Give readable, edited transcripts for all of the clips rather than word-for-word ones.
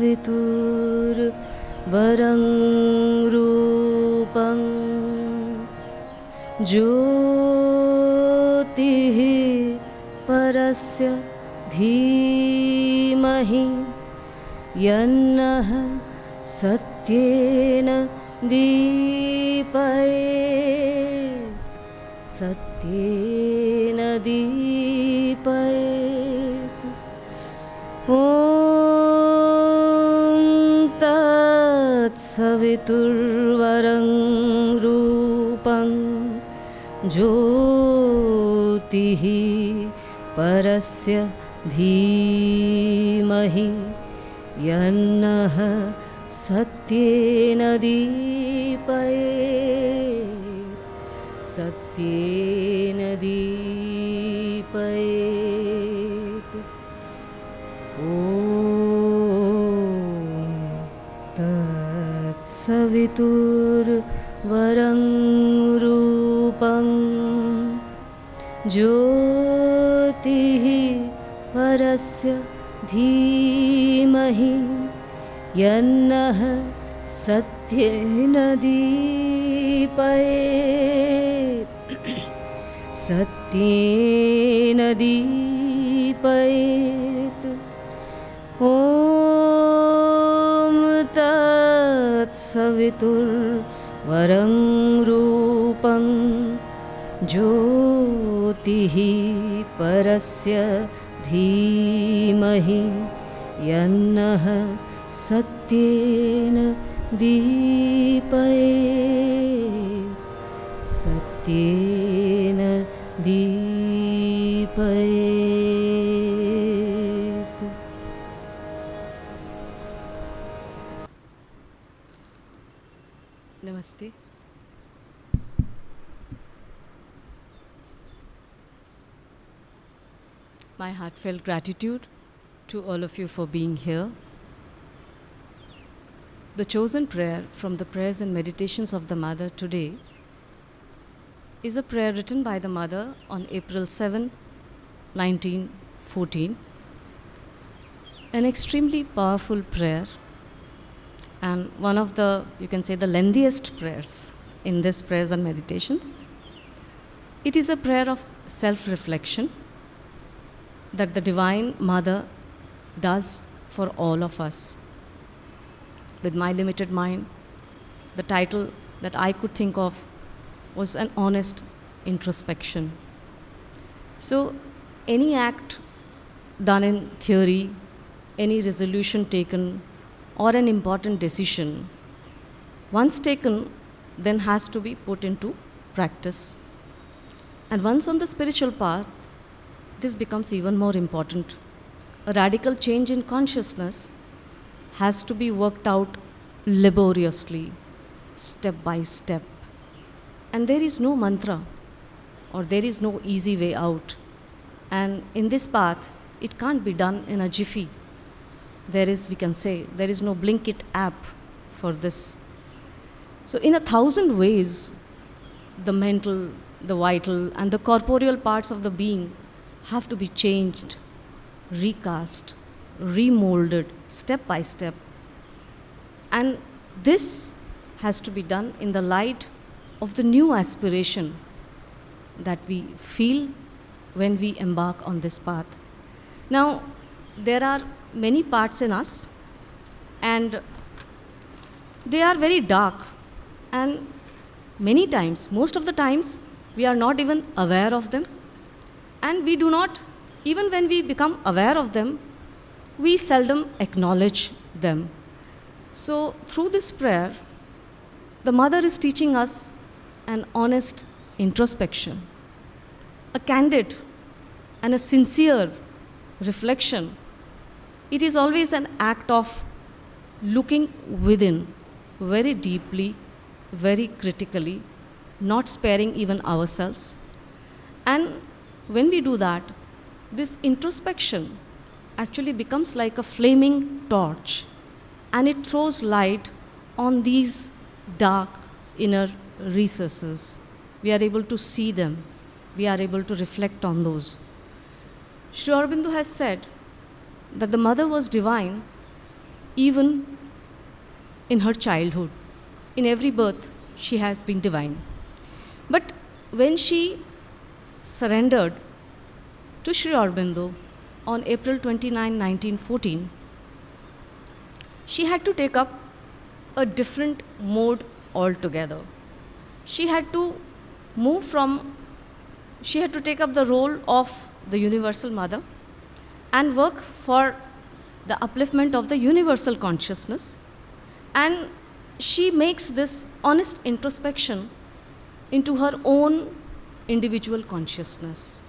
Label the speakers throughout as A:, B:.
A: तत्सवितुर्वरं रूपं ज्योतिः परस्य धीमहि यन्नः सत्येन दीपयेत् सत्येन दीपयेत्। ॐ तत्सवितुर्वरं रूपं ज्योतिः परस्य धीमहि यन्नः सत्येन दीपयेत् सत्येन दीपयेत्। ॐ तत्सवितुर्वरं रूपं ज्योतिः परस्य धीमहि यन्नः सत्येन दीपयेत् सत्येन दीपयेत्। ॐ तत्सवितुर्वरं रूपं ज्योतिः परस्य धीमहि यन्नः सत्येन दीपयेत् सत्येन दीपयेत्।
B: Namaste. My heartfelt gratitude to all of you for being here. The chosen prayer from the prayers and meditations of the Mother today is a prayer written by the Mother on April 7, 1914. An extremely powerful prayer and one of the, you can say, the lengthiest prayers in this prayers and meditations. It is a prayer of self-reflection that the Divine Mother does for all of us. With my limited mind, the title that I could think of was an honest introspection. So any act done in theory, any resolution taken, or an important decision, once taken, then has to be put into practice. And once on the spiritual path, this becomes even more important. A radical change in consciousness has to be worked out laboriously, step by step. And there is no mantra or there is no easy way out. And in this path, it can't be done in a jiffy. There is, we can say, there is no Blinkit app for this. So in 1,000 ways, the mental, the vital, and the corporeal parts of the being have to be changed, recast, remolded, step by step. And this has to be done in the light of the new aspiration that we feel when we embark on this path. Now, there are many parts in us, and they are very dark, and many times, most of the times, we are not even aware of them, and we do not, even when we become aware of them, we seldom acknowledge them. So through this prayer, the Mother is teaching us an honest introspection, a candid and a sincere reflection. It is always an act of looking within very deeply, very critically, not sparing even ourselves. And when we do that, this introspection actually becomes like a flaming torch, and it throws light on these dark inner recesses. We are able to see them. We are able to reflect on those. Sri Aurobindo has said that the Mother was divine even in her childhood. In every birth, she has been divine. But when she surrendered to Sri Aurobindo on April 29, 1914, she had to take up a different mode altogether. She had to move from, she had to take up the role of the Universal Mother and work for the upliftment of the universal consciousness. And she makes this honest introspection into her own individual consciousness.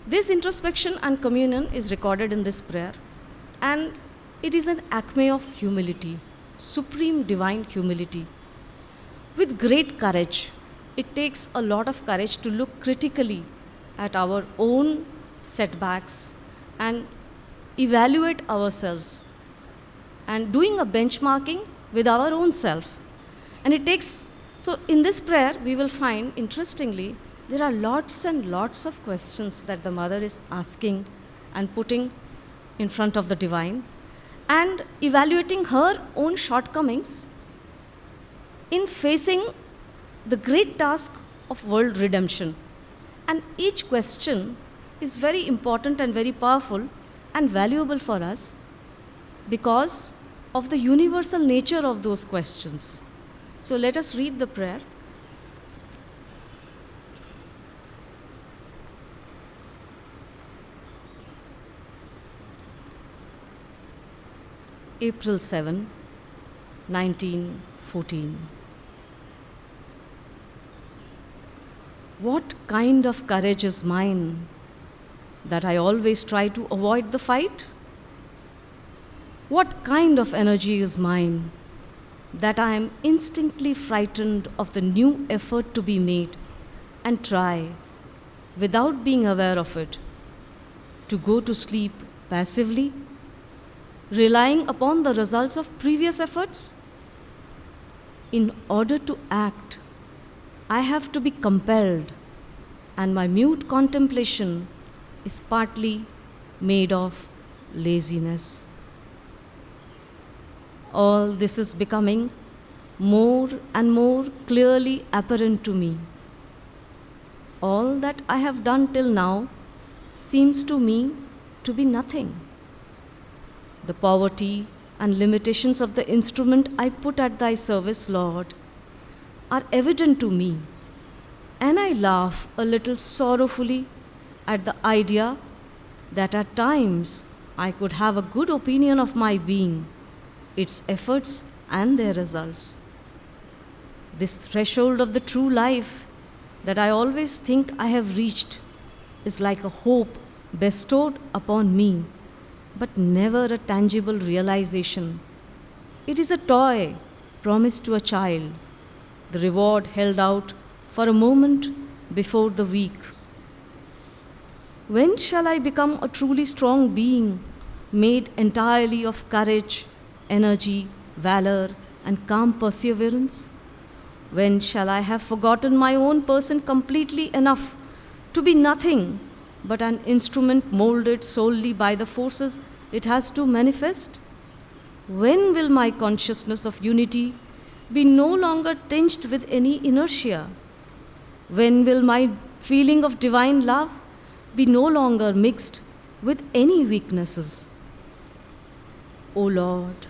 B: This introspection and communion is recorded in this prayer, and it is an acme of humility, supreme divine humility. With great courage, it takes a lot of courage to look critically at our own setbacks and evaluate ourselves and doing a benchmarking with our own self. And it takes, so in this prayer, we will find, interestingly, there are lots and lots of questions that the mother is asking and putting in front of the divine and evaluating her own shortcomings in facing the great task of world redemption. And each question is very important and very powerful and valuable for us because of the universal nature of those questions. So let us read the prayer. April 7, 1914. What kind of courage is mine that I always try to avoid the fight? What kind of energy is mine that I am instinctively frightened of the new effort to be made and try, without being aware of it, to go to sleep passively, relying upon the results of previous efforts? In order to act, I have to be compelled, and my mute contemplation is partly made of laziness. All this is becoming more and more clearly apparent to me. All that I have done till now seems to me to be nothing. The poverty and limitations of the instrument I put at thy service, Lord, are evident to me, and I laugh a little sorrowfully at the idea that at times I could have a good opinion of my being, its efforts and their results. This threshold of the true life that I always think I have reached is like a hope bestowed upon me, but never a tangible realization. It is a toy promised to a child, the reward held out for a moment before the weak. When shall I become a truly strong being, made entirely of courage, energy, valor, and calm perseverance? When shall I have forgotten my own person completely enough to be nothing but an instrument molded solely by the forces it has to manifest? When will my consciousness of unity be no longer tinged with any inertia? When will my feeling of divine love be no longer mixed with any weaknesses? O Lord,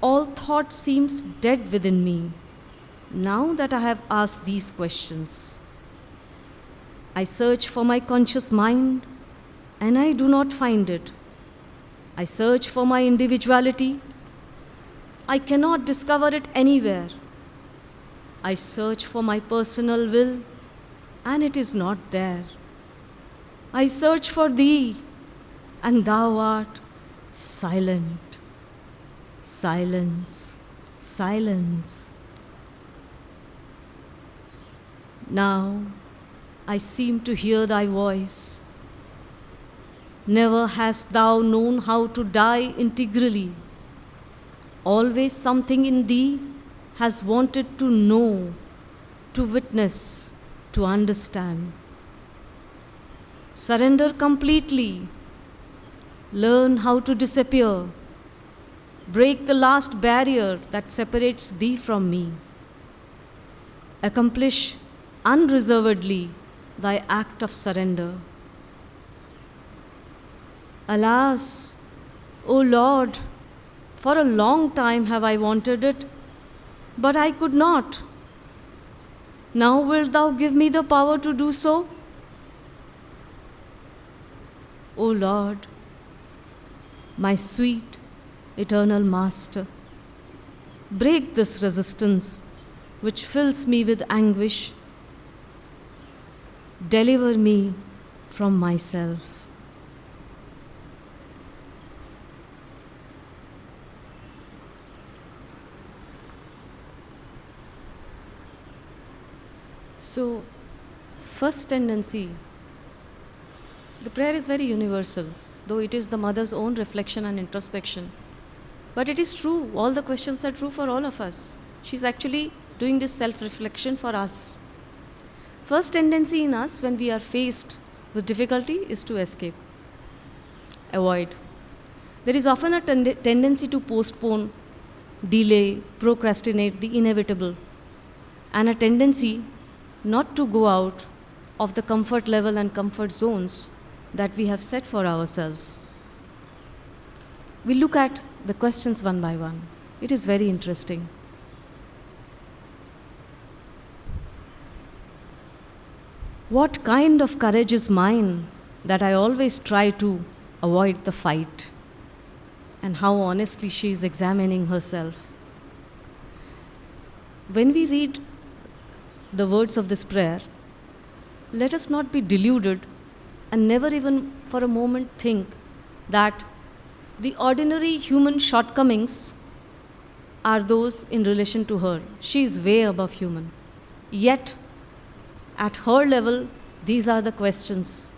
B: all thought seems dead within me now that I have asked these questions. I search for my conscious mind and I do not find it. I search for my individuality. I cannot discover it anywhere. I search for my personal will and it is not there. I search for thee and thou art silent. Silence, silence. Now I seem to hear thy voice. Never hast thou known how to die integrally. Always something in thee has wanted to know, to witness, to understand. Surrender completely. Learn how to disappear. Break the last barrier that separates thee from me. Accomplish unreservedly thy act of surrender. Alas, O Lord, for a long time have I wanted it, but I could not. Now wilt thou give me the power to do so? O Lord, my sweet, eternal Master, break this resistance which fills me with anguish. Deliver me from myself. So, first tendency, the prayer is very universal, though it is the mother's own reflection and introspection. But it is true, all the questions are true for all of us. She's actually doing this self-reflection for us. First tendency in us when we are faced with difficulty is to escape, avoid. There is often a tendency to postpone, delay, procrastinate the inevitable, and a tendency not to go out of the comfort level and comfort zones that we have set for ourselves. We look at the questions one by one. It is very interesting. What kind of courage is mine that I always try to avoid the fight? And how honestly she is examining herself. When we read the words of this prayer, let us not be deluded and never even for a moment think that the ordinary human shortcomings are those in relation to her. She is way above human. Yet, at her level, these are the questions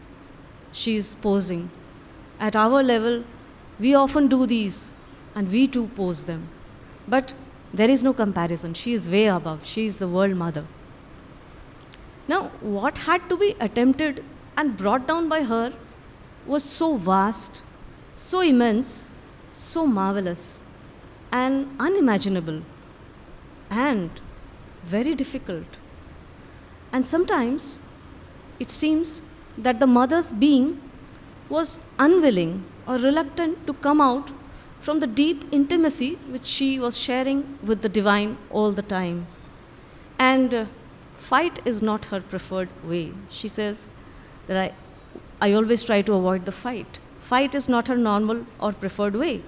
B: she is posing. At our level, we often do these and we too pose them. But there is no comparison. She is way above. She is the world mother. Now, what had to be attempted and brought down by her was so vast, so immense, so marvelous, and unimaginable, and very difficult. And sometimes it seems that the mother's being was unwilling or reluctant to come out from the deep intimacy which she was sharing with the divine all the time. And fight is not her preferred way. She says that I always try to avoid the fight. Fight is not her normal or preferred way.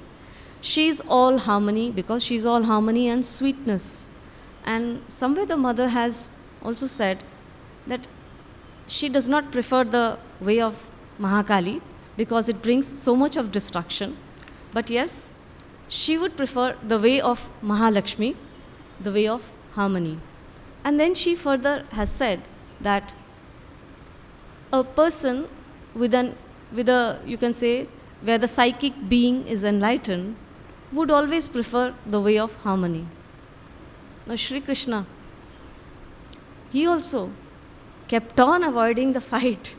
B: She's all harmony because she's all harmony and sweetness. And somewhere the mother has also said that she does not prefer the way of Mahakali because it brings so much of destruction. But yes, she would prefer the way of Mahalakshmi, the way of harmony. And then she further has said that a person with a, you can say, where the psychic being is enlightened, would always prefer the way of harmony. Now, Sri Krishna, he also kept on avoiding the fight.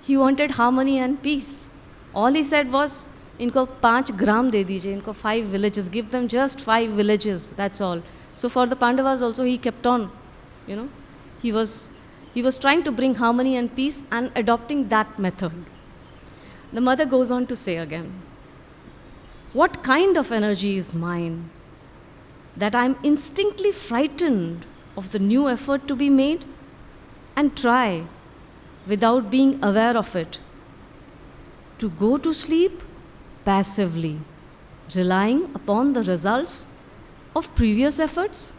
B: He wanted harmony and peace. All he said was, इनको 5 gram दे दीजिए, इनको 5 villages, give them just 5 villages, that's all. So for the Pandavas also he kept on, he was trying to bring harmony and peace and adopting that method. The mother goes on to say again, what kind of energy is mine that I am instinctively frightened of the new effort to be made and try, without being aware of it, to go to sleep passively, relying upon the results of previous efforts?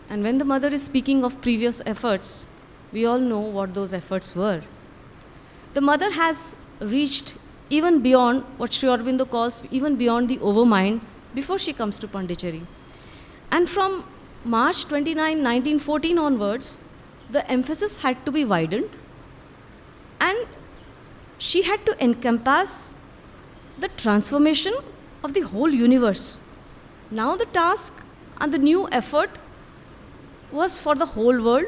B: And when the mother is speaking of previous efforts, we all know what those efforts were. The mother has reached even beyond what Sri Aurobindo calls even beyond the overmind before she comes to Pondicherry. And from March 29, 1914 onwards, the emphasis had to be widened and she had to encompass the transformation of the whole universe. Now the task and the new effort was for the whole world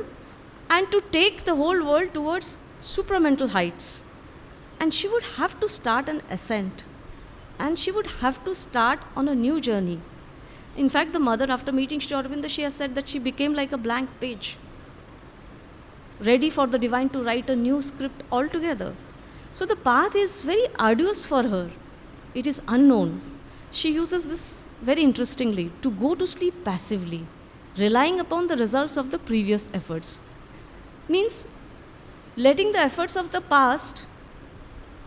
B: and to take the whole world towards supramental heights. And she would have to start an ascent. and she would have to start on a new journey. In fact, the mother, after meeting Sri Aurobindo, she has said that she became like a blank page, ready for the divine to write a new script altogether. So the path is very arduous for her. It is unknown. She uses this very interestingly, to go to sleep passively, relying upon the results of the previous efforts. Means letting the efforts of the past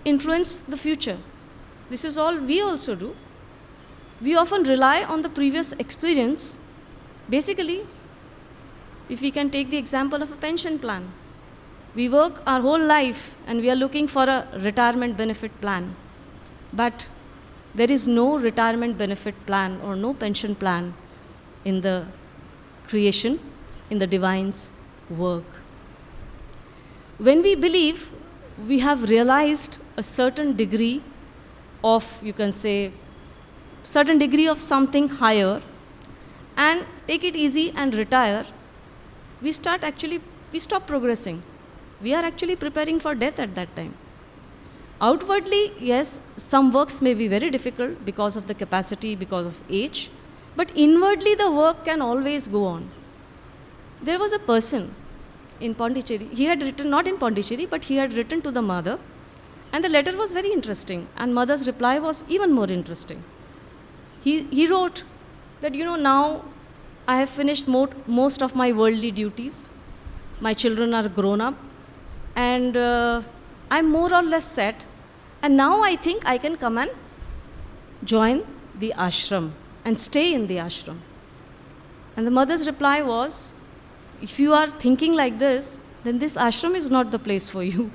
B: influence the future. This is all we also do. We often rely on the previous experience. Basically, if we can take the example of a pension plan, we work our whole life and we are looking for a retirement benefit plan. But there is no retirement benefit plan or no pension plan in the creation, in the divine's work. When we believe we have realized a certain degree of, you can say, certain degree of something higher, and take it easy and retire, we stop progressing. We are actually preparing for death at that time. Outwardly, yes, some works may be very difficult because of the capacity, because of age, but inwardly the work can always go on. There was a person in Pondicherry. He had written, not in Pondicherry, but he had written to the mother, and the letter was very interesting, and mother's reply was even more interesting. He wrote that, now I have finished most of my worldly duties. My children are grown up, and I'm more or less set. And now I think I can come and join the ashram and stay in the ashram. And the mother's reply was, if you are thinking like this, then this ashram is not the place for you.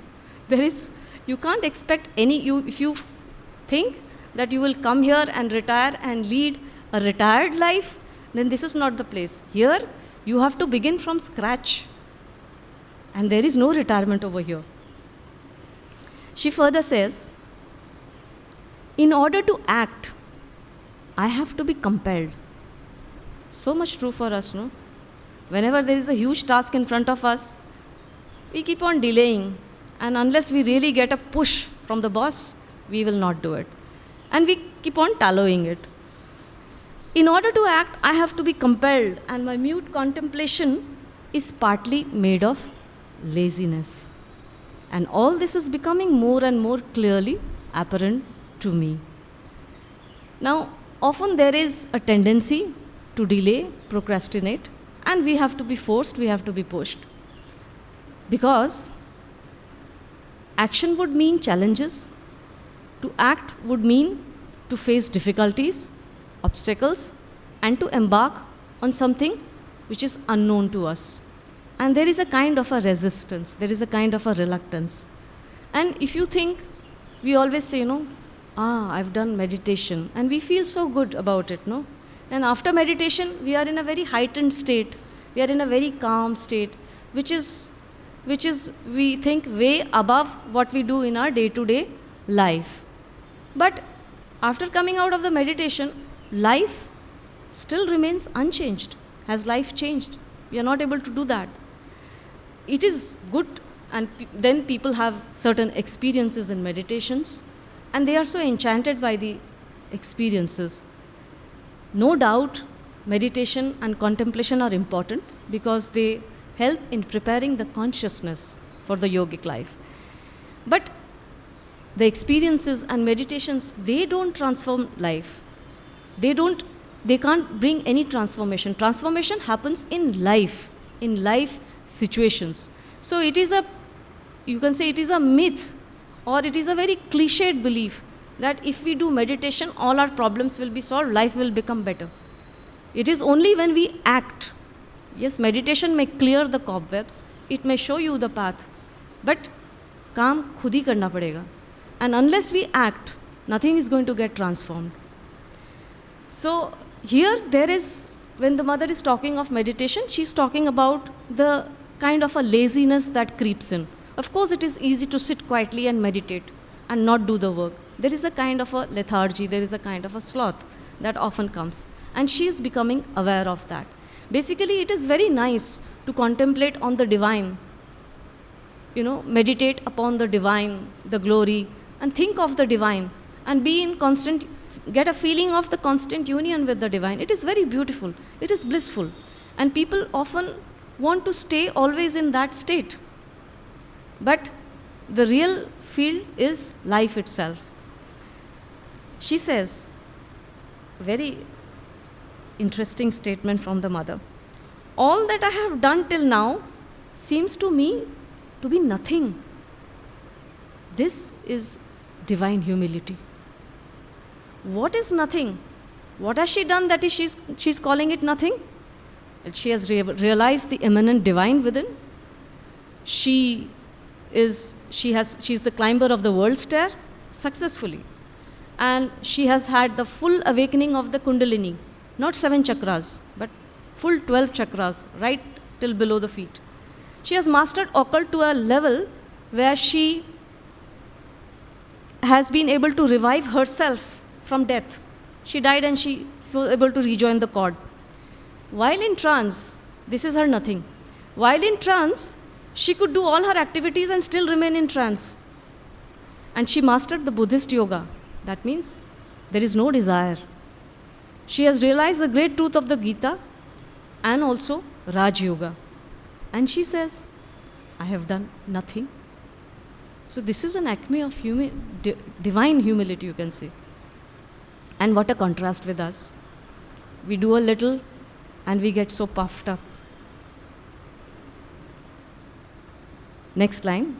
B: You can't expect if you think that you will come here and retire and lead a retired life, then this is not the place. Here, you have to begin from scratch. And there is no retirement over here. She further says, in order to act, I have to be compelled. So much true for us, no? Whenever there is a huge task in front of us, we keep on delaying. And unless we really get a push from the boss, we will not do it. And we keep on tallowing it. In order to act, I have to be compelled. And my mute contemplation is partly made of laziness. And all this is becoming more and more clearly apparent to me. Now, often there is a tendency to delay, procrastinate, and we have to be forced, we have to be pushed. Because action would mean challenges. To act would mean to face difficulties, obstacles, and to embark on something which is unknown to us. And there is a kind of a resistance, there is a kind of a reluctance. And if you think, we always say, I've done meditation, and we feel so good about it, no? And after meditation, we are in a very heightened state, we are in a very calm state, which is, we think, way above what we do in our day-to-day life. But after coming out of the meditation, life still remains unchanged. Has life changed? We are not able to do that. It is good, and then people have certain experiences in meditations, and they are so enchanted by the experiences. No doubt, meditation and contemplation are important because they help in preparing the consciousness for the yogic life. But the experiences and meditations, they don't transform life. They can't bring any transformation. Transformation happens in life situations. So you can say it is a myth, or it is a very cliched belief that if we do meditation, all our problems will be solved, life will become better. It is only when we act. Yes, meditation may clear the cobwebs, it may show you the path, but काम खुद ही करना पड़ेगा. And unless we act, nothing is going to get transformed. So here when the mother is talking of meditation, she's talking about the kind of a laziness that creeps in. Of course, it is easy to sit quietly and meditate and not do the work. There is a kind of a lethargy, there is a kind of a sloth that often comes. And she is becoming aware of that. Basically, it is very nice to contemplate on the divine, meditate upon the divine, the glory, and think of the divine. and get a feeling of the constant union with the divine. It is very beautiful. It is blissful. And people often want to stay always in that state. But the real field is life itself. She says, very interesting statement from the mother. All that I have done till now seems to me to be nothing. This is divine humility. What is nothing? What has she done that she's calling it nothing? She has realized the immanent divine within. She's the climber of the world stair successfully. And she has had the full awakening of the Kundalini, not 7 chakras, but full 12 chakras, right till below the feet. She has mastered occult to a level where she has been able to revive herself from death. She died and she was able to rejoin the cord. While in trance, this is her nothing. While in trance, she could do all her activities and still remain in trance. And she mastered the Buddhist yoga. That means there is no desire. She has realized the great truth of the Gita and also Raj Yoga. And she says, I have done nothing. So this is an acme of divine humility, you can say. And what a contrast with us. We do a little and we get so puffed up. Next line.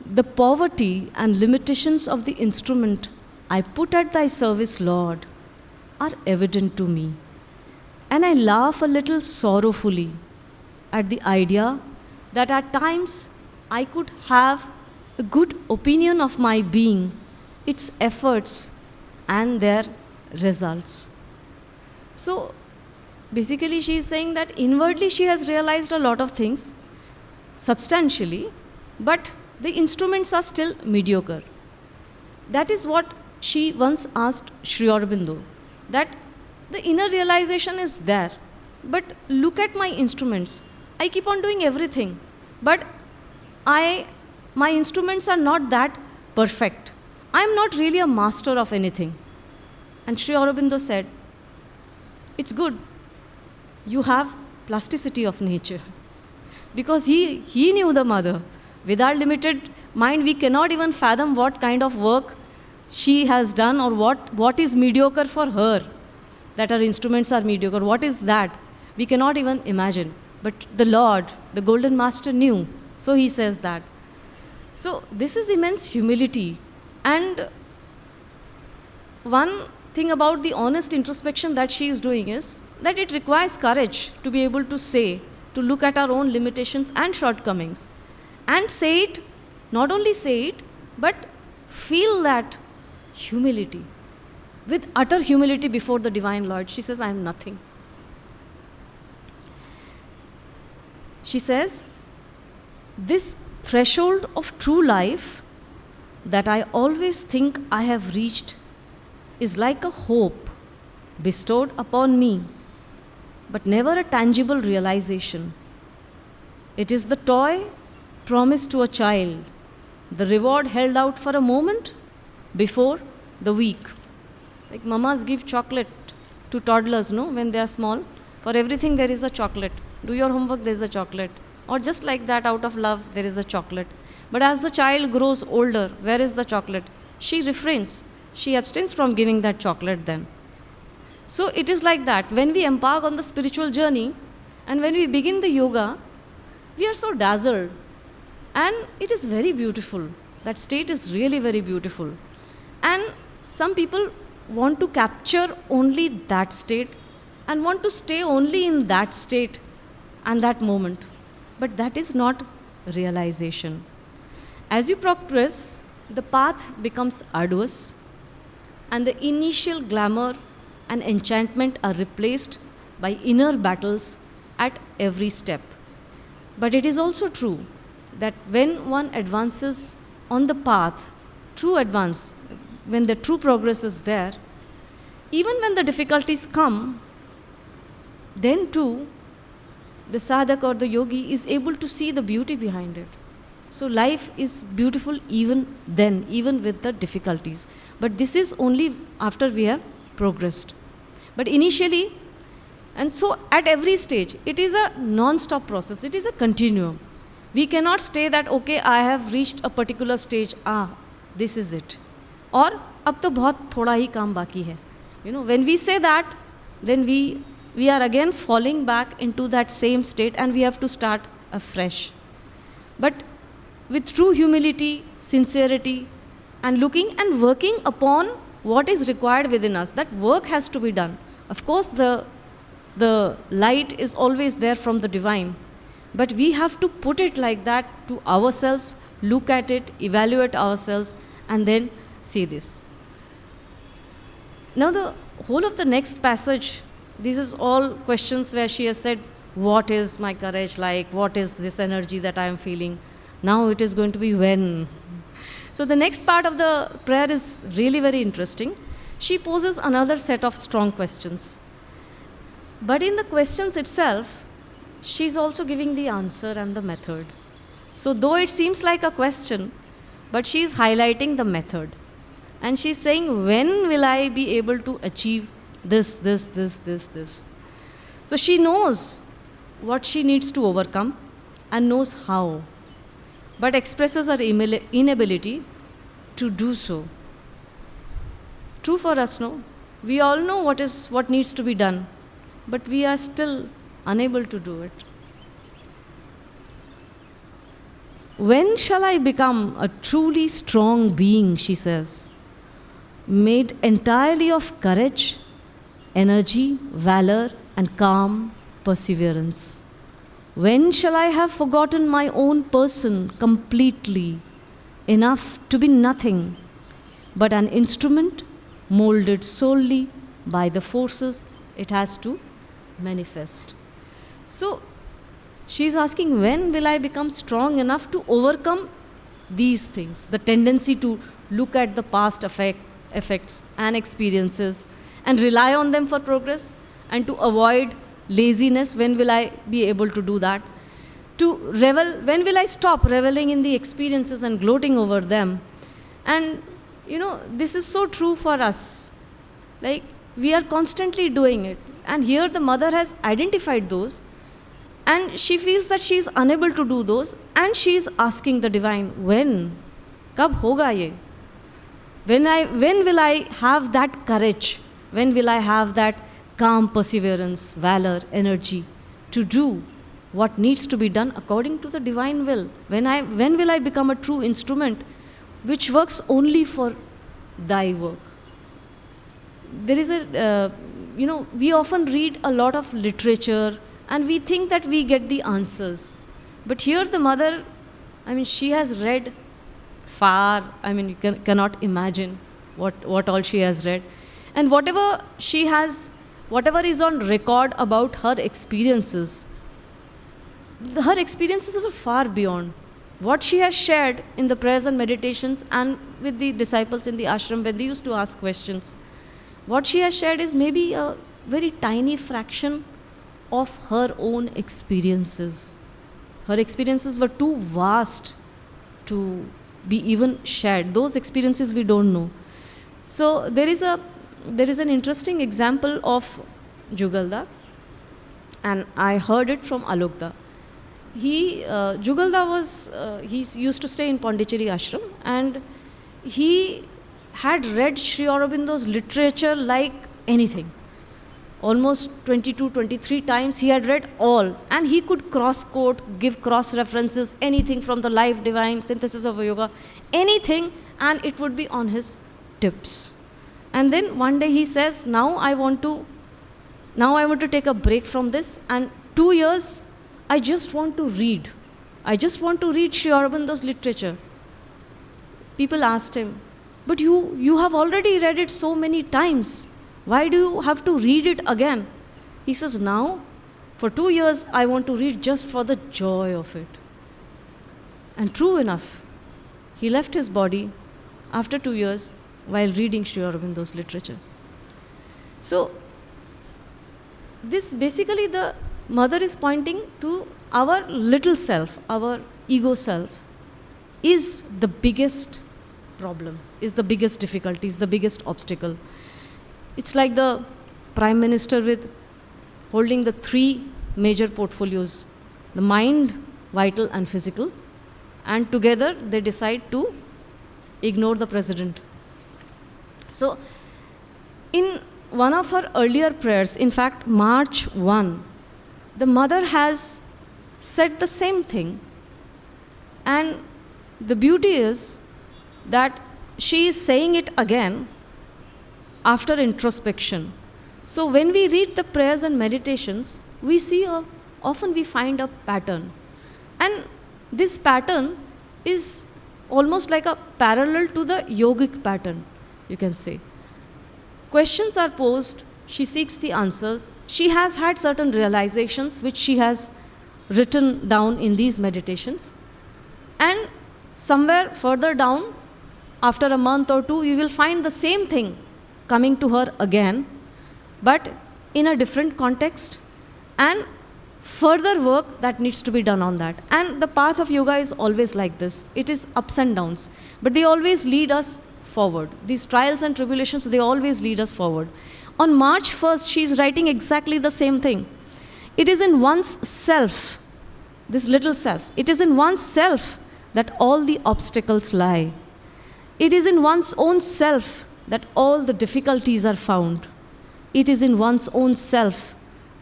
B: The poverty and limitations of the instrument I put at thy service, Lord, are evident to me. And I laugh a little sorrowfully at the idea that at times I could have a good opinion of my being, its efforts, and their results. So basically she is saying that inwardly she has realized a lot of things substantially, but the instruments are still mediocre. That is what she once asked Sri Aurobindo, that the inner realization is there, but look at my instruments. I keep on doing everything, but my instruments are not that perfect. I am not really a master of anything. And Sri Aurobindo said, it's good. You have plasticity of nature. Because he knew the mother. With our limited mind, we cannot even fathom what kind of work she has done or what is mediocre for her. That her instruments are mediocre. What is that? We cannot even imagine. But the Lord, the Golden Master, knew. So he says that. So this is immense humility. And one thing about the honest introspection that she is doing is that it requires courage to be able to say, to look at our own limitations and shortcomings. And say it, not only say it, but feel that humility. With utter humility before the Divine Lord. She says, I am nothing. She says, this threshold of true life that I always think I have reached is like a hope bestowed upon me, but never a tangible realization. It is the toy promised to a child, the reward held out for a moment before the week. Like mamas give chocolate to toddlers, no, when they are small. For everything there is a chocolate. Do your homework, there is a chocolate. Or just like that, out of love, there is a chocolate. But as the child grows older, where is the chocolate? She refrains. She abstains from giving that chocolate then. So it is like that. When we embark on the spiritual journey and when we begin the yoga, we are so dazzled. And it is very beautiful. That state is really very beautiful. And some people want to capture only that state and want to stay only in that state and that moment. But that is not realization. As you progress, the path becomes arduous and the initial glamour and enchantment are replaced by inner battles at every step. But it is also true that when one advances on the path, true advance, when the true progress is there, even when the difficulties come, then too, the sadhak or the yogi is able to see the beauty behind it. So life is beautiful even then, even with the difficulties. But this is only after we have progressed. But initially, and so at every stage, it is a non-stop process. It is a continuum. We cannot say that, okay, I have reached a particular stage, this is it. Or, अब तो बहुत थोड़ा ही काम बाकी है. When we say that, then we are again falling back into that same state and we have to start afresh. But with true humility, sincerity, and looking and working upon what is required within us, that work has to be done. Of course, the light is always there from the divine, but we have to put it like that to ourselves, look at it, evaluate ourselves, and then see this. Now the whole of the next passage, this is all questions where she has said, what is my courage like? What is this energy that I am feeling? Now it is going to be when. So the next part of the prayer is really very interesting. She poses another set of strong questions. But in the questions itself, she's also giving the answer and the method. So though it seems like a question, but she's highlighting the method. And she's saying, when will I be able to achieve this? So she knows what she needs to overcome and knows how, but expresses her inability to do so. True for us, no? We all know what needs to be done, but we are still unable to do it. When shall I become a truly strong being, she says, made entirely of courage, energy, valor, and calm perseverance? When shall I have forgotten my own person completely, enough to be nothing but an instrument molded solely by the forces it has to manifest? So, she's asking, when will I become strong enough to overcome these things? The tendency to look at the past effects and experiences and rely on them for progress, and to avoid laziness. When will I be able to do that? To revel, when will I stop reveling in the experiences and gloating over them? And this is so true for us. Like, we are constantly doing it. And here the mother has identified those, and she feels that she is unable to do those, and she is asking the divine, when? Kab hoga ye? When will I have that courage? When will I have that calm perseverance, valor, energy to do what needs to be done according to the divine will? When will I become a true instrument which works only for thy work? There is we often read a lot of literature and we think that we get the answers. But here the mother, she has read far, you cannot imagine what all she has read. And whatever is on record about her experiences were far beyond what she has shared in the prayers and meditations and with the disciples in the ashram when they used to ask questions. What she has shared is maybe a very tiny fraction of her own experiences. Her experiences were too vast to be even shared. Those experiences we don't know. So there is an interesting example of Jugalda, and I heard it from Alokda. Jugalda he used to stay in Pondicherry ashram, and he had read Sri Aurobindo's literature like anything. Almost 22, 23 times he had read all, and he could cross-quote, give cross-references, anything from the Life Divine, Synthesis of Yoga, anything, and it would be on his tips. And then one day he says, now I want to take a break from this, and 2 years I just want to read. I just want to read Sri Aurobindo's literature. People asked him, but you have already read it so many times. Why do you have to read it again? He says, now, for 2 years, I want to read just for the joy of it. And true enough, he left his body after 2 years while reading Sri Aurobindo's literature. So, this basically the mother is pointing to our little self, our ego self, is the biggest problem, is the biggest difficulty, is the biggest obstacle. It's like the Prime Minister with holding the three major portfolios, the mind, vital and physical, and together they decide to ignore the president. So in one of her earlier prayers, in fact March 1, the mother has said the same thing, and the beauty is that she is saying it again after introspection. So when we read the prayers and meditations, we see often we find a pattern, and this pattern is almost like a parallel to the yogic pattern, you can say. Questions are posed, she seeks the answers, she has had certain realizations which she has written down in these meditations, and somewhere further down, after a month or two, you will find the same thing coming to her again, but in a different context, and further work that needs to be done on that. And the path of yoga is always like this. It is ups and downs, but they always lead us forward. These trials and tribulations, they always lead us forward. On March 1st, she is writing exactly the same thing. It is in one's self, this little self, it is in one's self that all the obstacles lie. It is in one's own self that all the difficulties are found. It is in one's own self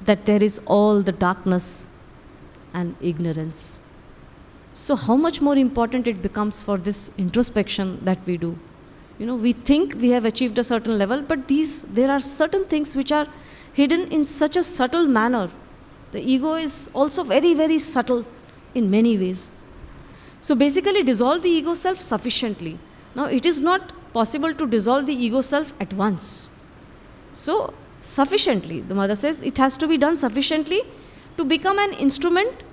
B: that there is all the darkness and ignorance. So how much more important it becomes for this introspection that we do. You know, we think we have achieved a certain level, but there are certain things which are hidden in such a subtle manner. The ego is also very, very subtle in many ways. So basically dissolve the ego self sufficiently. Now it is not possible to dissolve the ego self at once. So sufficiently, the mother says, it has to be done sufficiently to become an instrument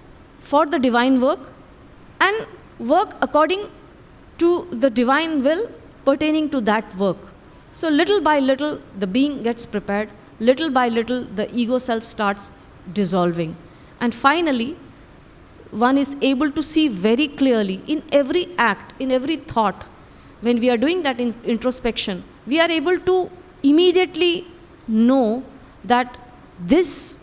B: for the divine work and work according to the divine will pertaining to that work. So little by little the being gets prepared, little by little the ego self starts dissolving, and finally one is able to see very clearly in every act, in every thought. When we are doing that introspection, we are able to immediately know that this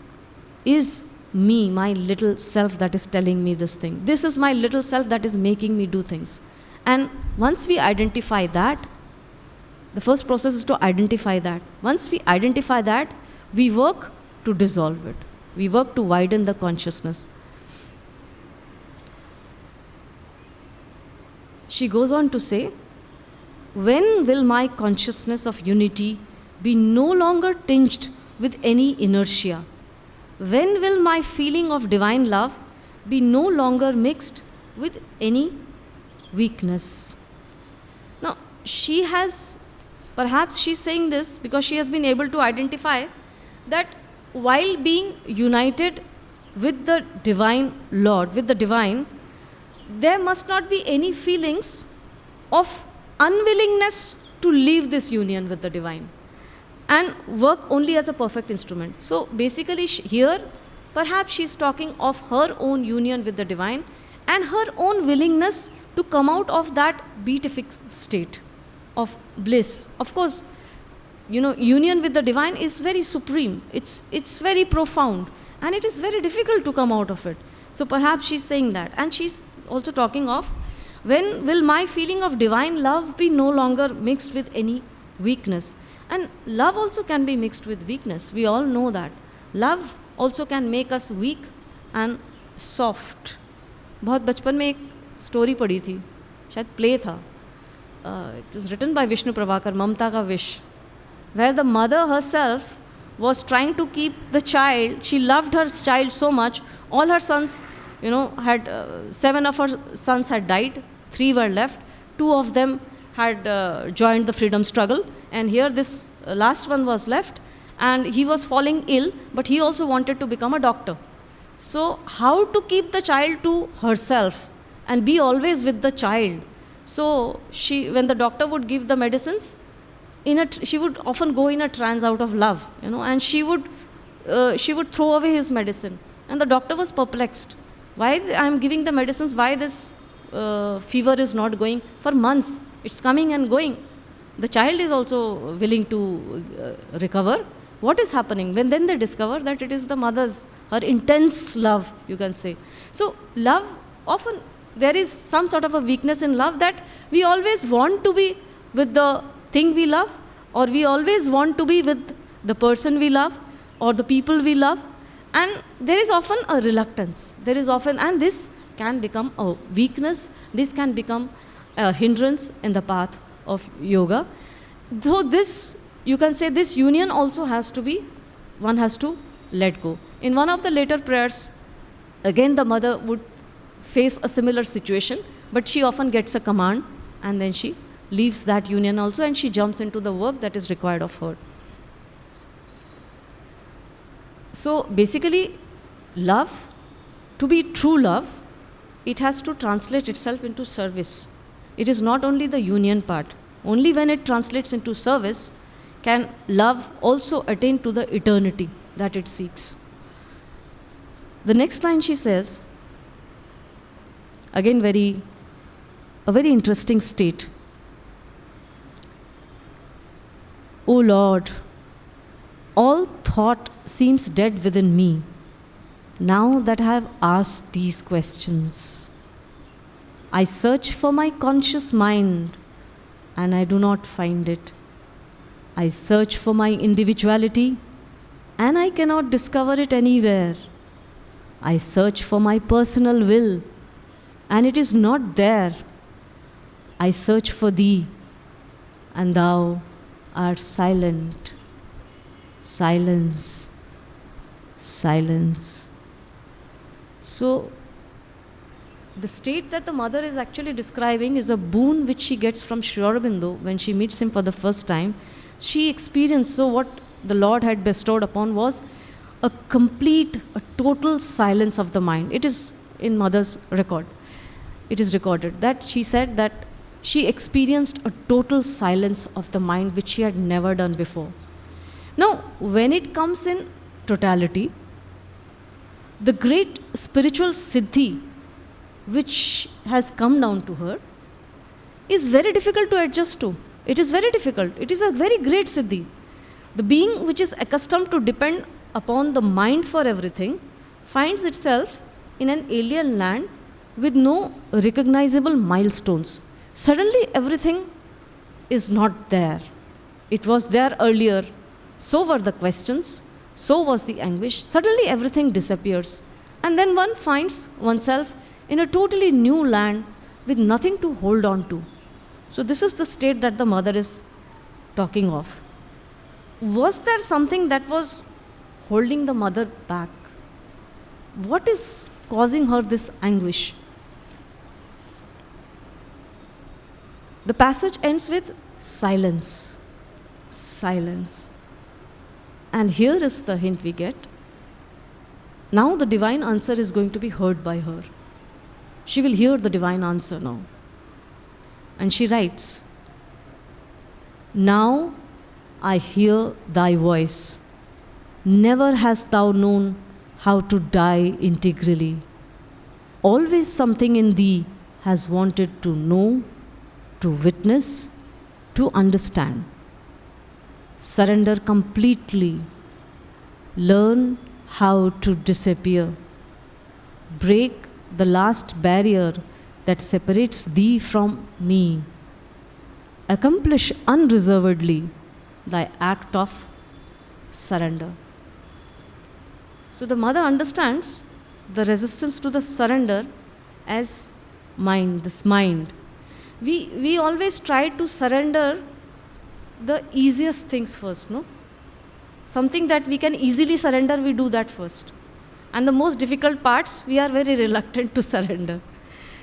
B: is me, my little self that is telling me this thing. This is my little self that is making me do things. And once we identify that, the first process is to identify that. Once we identify that, we work to dissolve it. We work to widen the consciousness. She goes on to say, when will my consciousness of unity be no longer tinged with any inertia? When will my feeling of divine love be no longer mixed with any weakness? Now, perhaps she's saying this because she has been able to identify that while being united with the divine Lord, with the divine, there must not be any feelings of unwillingness to leave this union with the divine and work only as a perfect instrument. So basically here, perhaps she's talking of her own union with the divine and her own willingness to come out of that beatific state of bliss. Of course, you know, union with the divine is very supreme. It's very profound, and it is very difficult to come out of it. So perhaps she's saying that. And she's also talking of, when will my feeling of divine love be no longer mixed with any weakness? And love also can be mixed with weakness. We all know that. Love also can make us weak and soft. बहुत बचपन में एक story पढ़ी थी, शायद play था. It was written by Vishnu Prabhakar, Mamta Ka Wish, where the mother herself was trying to keep the child. She loved her child so much. All her sons, you know, had 7 of her sons had died, 3 were left, 2 of them had joined the freedom struggle, and here this last one was left, and he was falling ill, but he also wanted to become a doctor. So how to keep the child to herself and be always with the child? So she, when the doctor would give the medicines, she would often go in a trance out of love, you know, and she would throw away his medicine, and the doctor was perplexed. Why I am giving the medicines? Why this fever is not going for months. It's coming and going. The child is also willing to recover. What is happening? When then they discover that it is the mother's, her intense love, you can say. So love, often there is some sort of a weakness in love, that we always want to be with the thing we love, or we always want to be with the person we love or the people we love, and there is often a reluctance. There is often, and this can become a weakness, this can become a hindrance in the path of yoga. So this, you can say, this union also has to be, one has to let go. In one of the later prayers, again the mother would face a similar situation, but she often gets a command and then she leaves that union also, and she jumps into the work that is required of her. So basically, love, to be true love, it has to translate itself into service. It is not only the union part. Only when it translates into service can love also attain to the eternity that it seeks. The next line she says, again a very interesting state. O Lord, all thought seems dead within me, now that I have asked these questions. I search for my conscious mind, and I do not find it. I search for my individuality, and I cannot discover it anywhere. I search for my personal will, and it is not there. I search for Thee, and Thou art silent. Silence, silence. So, the state that the mother is actually describing is a boon which she gets from Sri Aurobindo when she meets him for the first time. She experienced, so what the Lord had bestowed upon was a complete, a total silence of the mind. It is in mother's record. It is recorded that she said that she experienced a total silence of the mind which she had never done before. Now, when it comes in totality, the great spiritual siddhi which has come down to her is very difficult to adjust to. It is very difficult. It is a very great siddhi. The being which is accustomed to depend upon the mind for everything finds itself in an alien land with no recognizable milestones. Suddenly everything is not there. It was there earlier. So were the questions. So was the anguish. Suddenly everything disappears. And then one finds oneself in a totally new land with nothing to hold on to. So this is the state that the mother is talking of. Was there something that was holding the mother back? What is causing her this anguish? The passage ends with silence. Silence. And here is the hint we get. Now the divine answer is going to be heard by her. She will hear the divine answer now. And she writes, now I hear thy voice. Never hast thou known how to die integrally. Always something in thee has wanted to know, to witness, to understand. Surrender completely. Learn how to disappear. Break the last barrier that separates thee from me. Accomplish unreservedly thy act of surrender. So the mother understands the resistance to the surrender as mind, this mind. We always try to surrender the easiest things first, no? Something that we can easily surrender, we do that first. And the most difficult parts, we are very reluctant to surrender.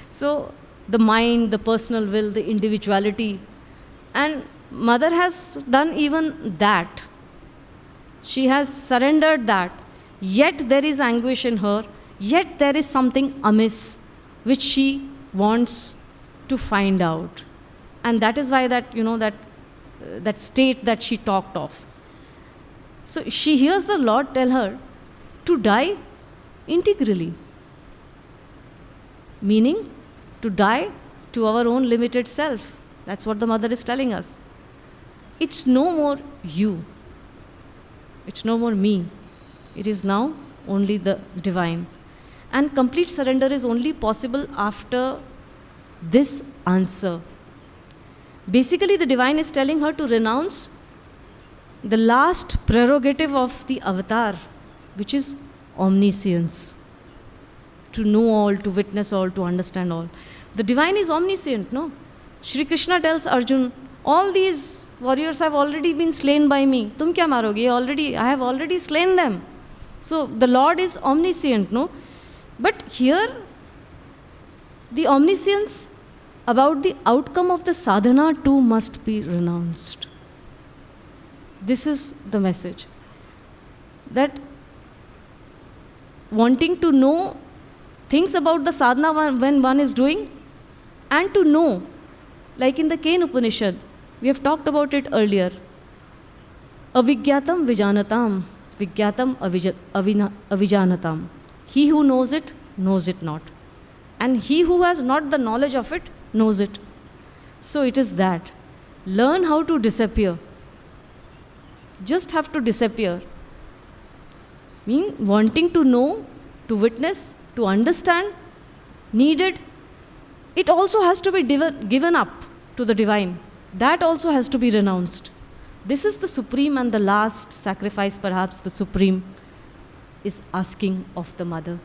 B: So the mind, the personal will, the individuality. And mother has done even that. She has surrendered that. Yet there is anguish in her. Yet there is something amiss which she wants to find out. And that is why that, that state that she talked of. So she hears the Lord tell her to die integrally. Meaning to die to our own limited self. That's what the mother is telling us. It's no more you. It's no more me. It is now only the divine. And complete surrender is only possible after this answer. Basically, the divine is telling her to renounce the last prerogative of the avatar, which is omniscience. To know all, to witness all, to understand all. The divine is omniscient, no? Shri Krishna tells Arjun, all these warriors have already been slain by me. Tum kya maroge? I have already slain them. So the Lord is omniscient, no? But here, the omniscience about the outcome of the sadhana too must be renounced. This is the message. That wanting to know things about the sadhana when one is doing, and to know, like in the Kena Upanishad, we have talked about it earlier. Avigyatam vijanatam, vigyatam avijanatam. He who knows it not. And he who has not the knowledge of it, knows it. So it is that. Learn how to disappear. Just have to disappear. Wanting to know, to witness, to understand, needed, it also has to be given up to the divine. That also has to be renounced. This is the supreme and the last sacrifice, perhaps the supreme, is asking of the mother.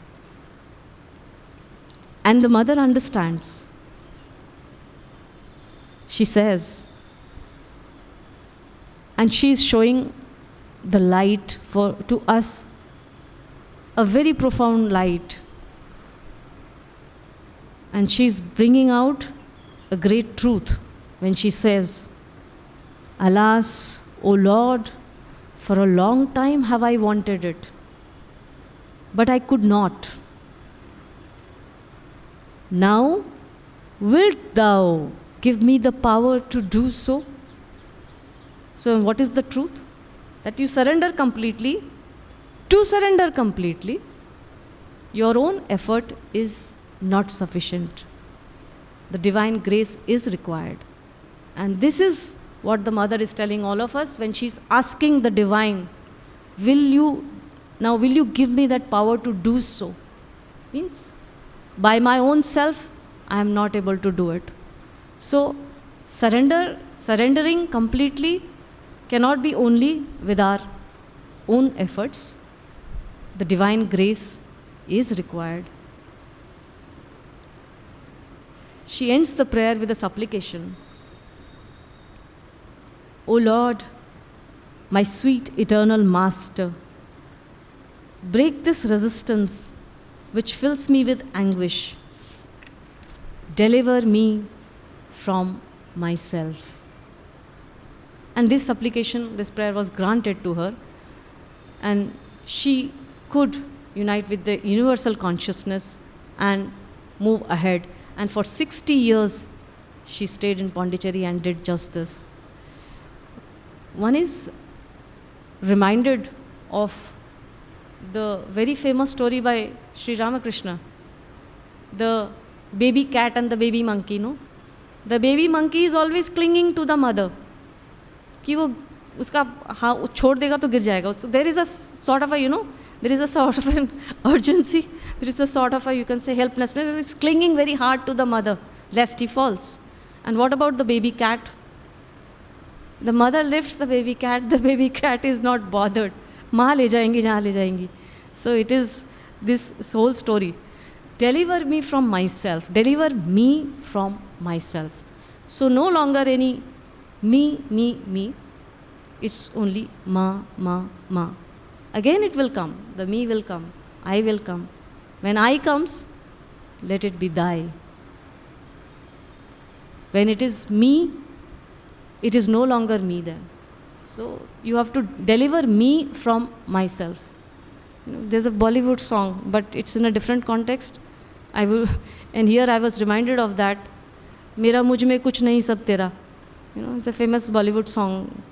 B: And the mother understands. She says, and she is showing the light to us, a very profound light. And she is bringing out a great truth when she says, alas, O Lord, for a long time have I wanted it, but I could not. Now, wilt thou give me the power to do so? So what is the truth? That you surrender completely. To surrender completely, your own effort is not sufficient. The divine grace is required. And this is what the mother is telling all of us when she's asking the divine, will you give me that power to do so? Means, by my own self, I am not able to do it. So, surrendering completely cannot be only with our own efforts. The divine grace is required. She ends the prayer with a supplication. O Lord, my sweet eternal Master, break this resistance which fills me with anguish. Deliver me from myself. And this supplication, this prayer was granted to her, and she could unite with the universal consciousness and move ahead. And for 60 years, she stayed in Pondicherry and did just this. One is reminded of the very famous story by Sri Ramakrishna, the baby cat and the baby monkey, no? The baby monkey is always clinging to the mother. कि वो उसका हाँ छोड़ देगा तो गिर जाएगा. So there is a sort of a, there is a sort of an urgency. There is a sort of a, you can say, helplessness. It's clinging very hard to the mother, lest he falls. And what about the baby cat? The mother lifts the baby cat is not bothered. माँ ले जाएंगी जहाँ ले जाएंगी. So it is this whole story. Deliver me from myself. Deliver me from myself. So no longer any me. It's only ma. Again it will come. The me will come. I will come. When I comes, let it be thy. When it is me, it is no longer me then. So you have to deliver me from myself. There's a Bollywood song, but it's in a different context. And here I was reminded of that. Mera mujh mein kuch nahi sab tera. It's a famous Bollywood song.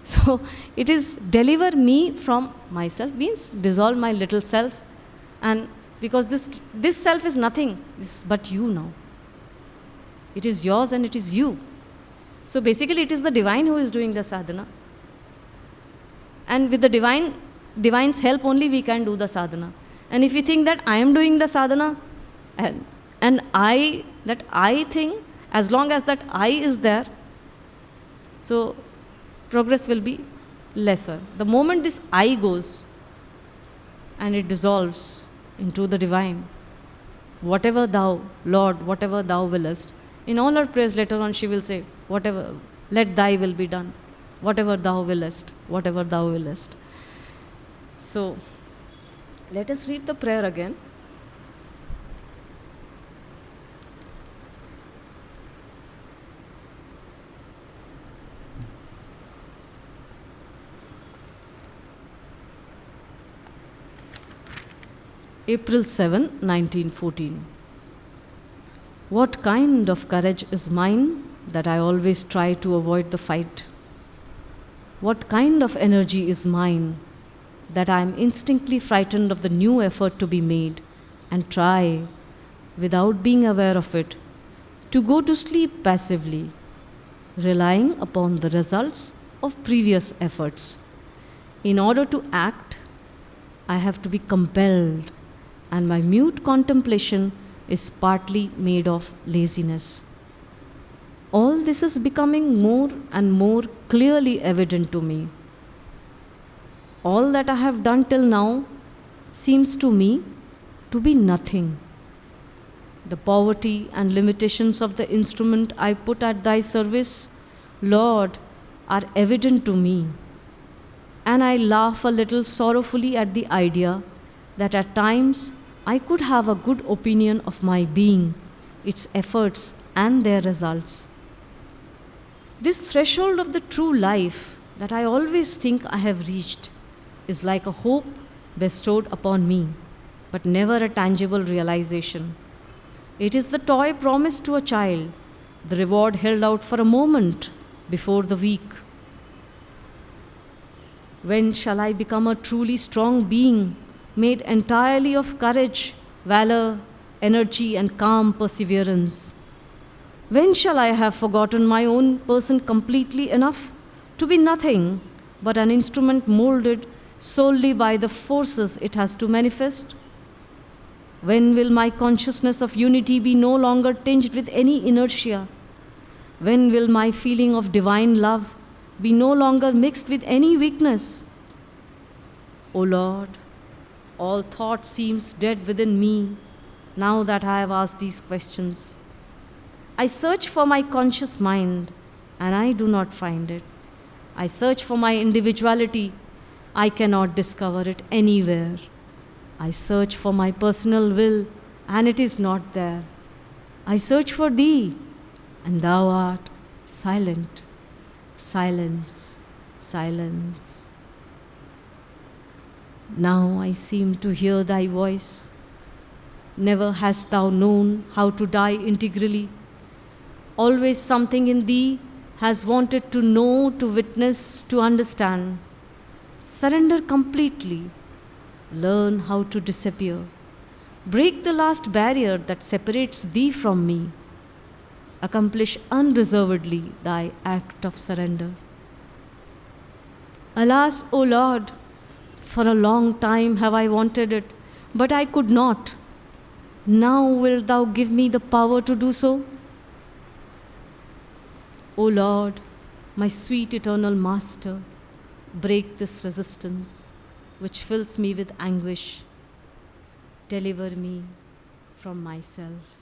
B: So it is deliver me from myself, means dissolve my little self. And because this self is nothing, but you now. It is yours and it is you. So basically, it is the divine who is doing the sadhana. And with the divine's help only we can do the sadhana. And if we think that I am doing the sadhana, and I think, as long as that I is there, so progress will be lesser. The moment this I goes and it dissolves into the divine, whatever thou, Lord, whatever thou willest, in all her prayers later on she will say, whatever, let thy will be done, whatever thou willest, whatever thou willest. So, let us read the prayer again. April 7, 1914. What kind of courage is mine that I always try to avoid the fight? What kind of energy is mine that I am instinctively frightened of the new effort to be made and try, without being aware of it, to go to sleep passively, relying upon the results of previous efforts? In order to act, I have to be compelled, and my mute contemplation is partly made of laziness. All this is becoming more and more clearly evident to me. All that I have done till now seems to me to be nothing. The poverty and limitations of the instrument I put at thy service, Lord, are evident to me, and I laugh a little sorrowfully at the idea that at times I could have a good opinion of my being, its efforts, and their results. This threshold of the true life that I always think I have reached is like a hope bestowed upon me, but never a tangible realization. It is the toy promised to a child, the reward held out for a moment before the weak. When shall I become a truly strong being, made entirely of courage, valor, energy, and calm perseverance? When shall I have forgotten my own person completely enough to be nothing but an instrument molded solely by the forces it has to manifest? When will my consciousness of unity be no longer tinged with any inertia? When will my feeling of divine love be no longer mixed with any weakness? O Lord, all thought seems dead within me now that I have asked these questions. I search for my conscious mind and I do not find it. I search for my individuality. I cannot discover it anywhere. I search for my personal will and it is not there. I search for thee and thou art silent. Silence, silence. Now I seem to hear thy voice. Never hast thou known how to die integrally. Always something in thee has wanted to know, to witness, to understand. Surrender completely. Learn how to disappear. Break the last barrier that separates thee from me. Accomplish unreservedly thy act of surrender. Alas, O Lord, for a long time have I wanted it, but I could not. Now wilt thou give me the power to do so? O Lord, my sweet eternal Master, break this resistance which fills me with anguish. Deliver me from myself.